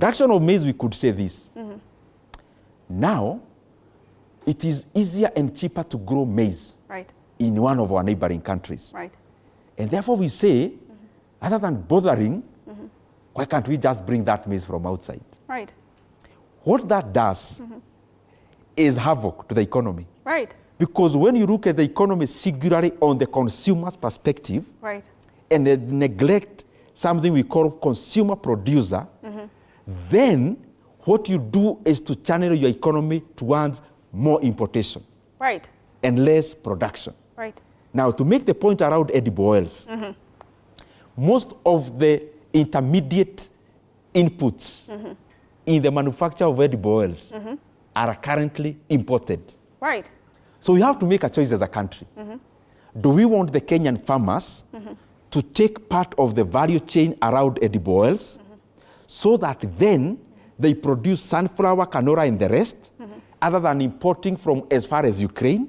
production of maize, we could say this. Now, it is easier and cheaper to grow maize in one of our neighboring countries. And therefore we say, other than bothering, why can't we just bring that maize from outside? What that does is havoc to the economy. Because when you look at the economy singularly on the consumer's perspective, and neglect something we call consumer producer, then what you do is to channel your economy towards more importation and less production. Now, to make the point around edible oils, most of the intermediate inputs in the manufacture of edible oils are currently imported. So we have to make a choice as a country. Do we want the Kenyan farmers to take part of the value chain around edible oils so that then they produce sunflower, canola, and the rest, other than importing from as far as Ukraine?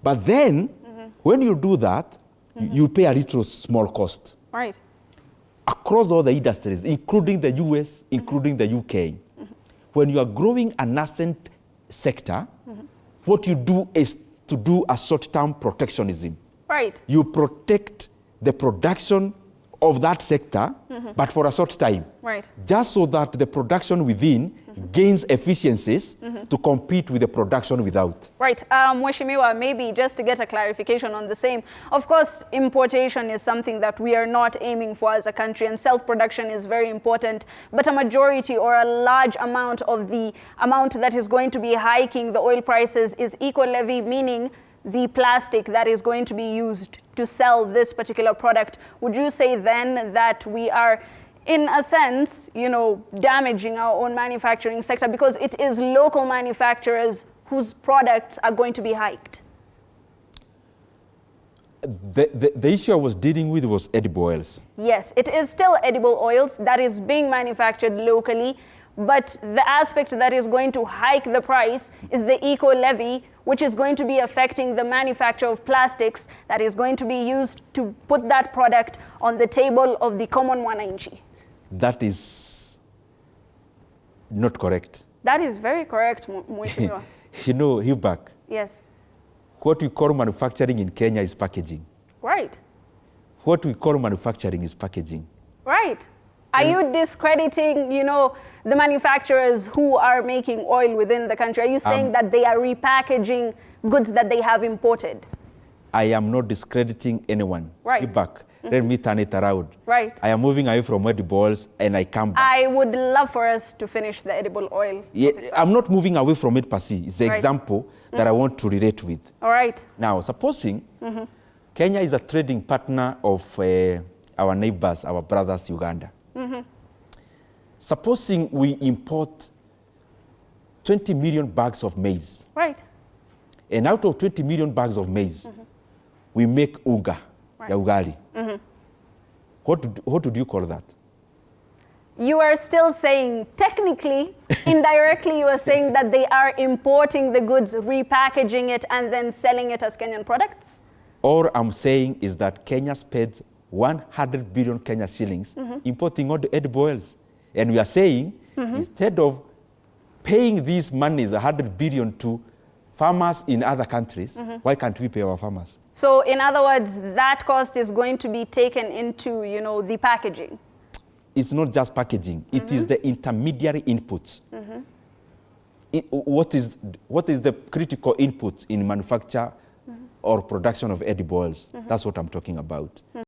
But then, when you do that, you pay a little small cost. Across all the industries, including the US, including the UK. When you are growing a nascent sector, what you do is to do a short-term protectionism. You protect the production of that sector, but for a short time, just so that the production within gains efficiencies to compete with the production without. Mheshimiwa, maybe just to get a clarification on the same, of course, importation is something that we are not aiming for as a country, and self-production is very important, but a majority or a large amount of the amount that is going to be hiking the oil prices is eco-levy, meaning the plastic that is going to be used to sell this particular product. Would you say then that we are, in a sense, damaging our own manufacturing sector because it is local manufacturers whose products are going to be hiked? The issue I was dealing with was edible oils. Yes, it is still edible oils that is being manufactured locally, but the aspect that is going to hike the price is the eco-levy, which is going to be affecting the manufacture of plastics that is going to be used to put that product on the table of the common mwananchi. That is not correct. That is very correct, Mheshimiwa. Hubak. Yes. What we call manufacturing in Kenya is packaging. What we call manufacturing is packaging. Are you discrediting, the manufacturers who are making oil within the country? Are you saying that they are repackaging goods that they have imported? I am not discrediting anyone. Back. Let me turn it around. I am moving away from edible oils and I come back. I would love for us to finish the edible oil. I'm not moving away from it per se. It's the example that I want to relate with. Now, supposing Kenya is a trading partner of our neighbors, our brothers, Uganda. Supposing we import 20 million bags of maize. And out of 20 million bags of maize, we make unga, ugali. What would you call that? You are still saying, technically, indirectly, you are saying that they are importing the goods, repackaging it, and then selling it as Kenyan products? All I'm saying is that Kenya spends 100 billion Kenya shillings importing all the edible oils. And we are saying, instead of paying these monies, 100 billion to farmers in other countries, why can't we pay our farmers? So in other words, that cost is going to be taken into, the packaging. It's not just packaging. It is the intermediary inputs. What is the critical input in manufacture or production of edible oils? That's what I'm talking about.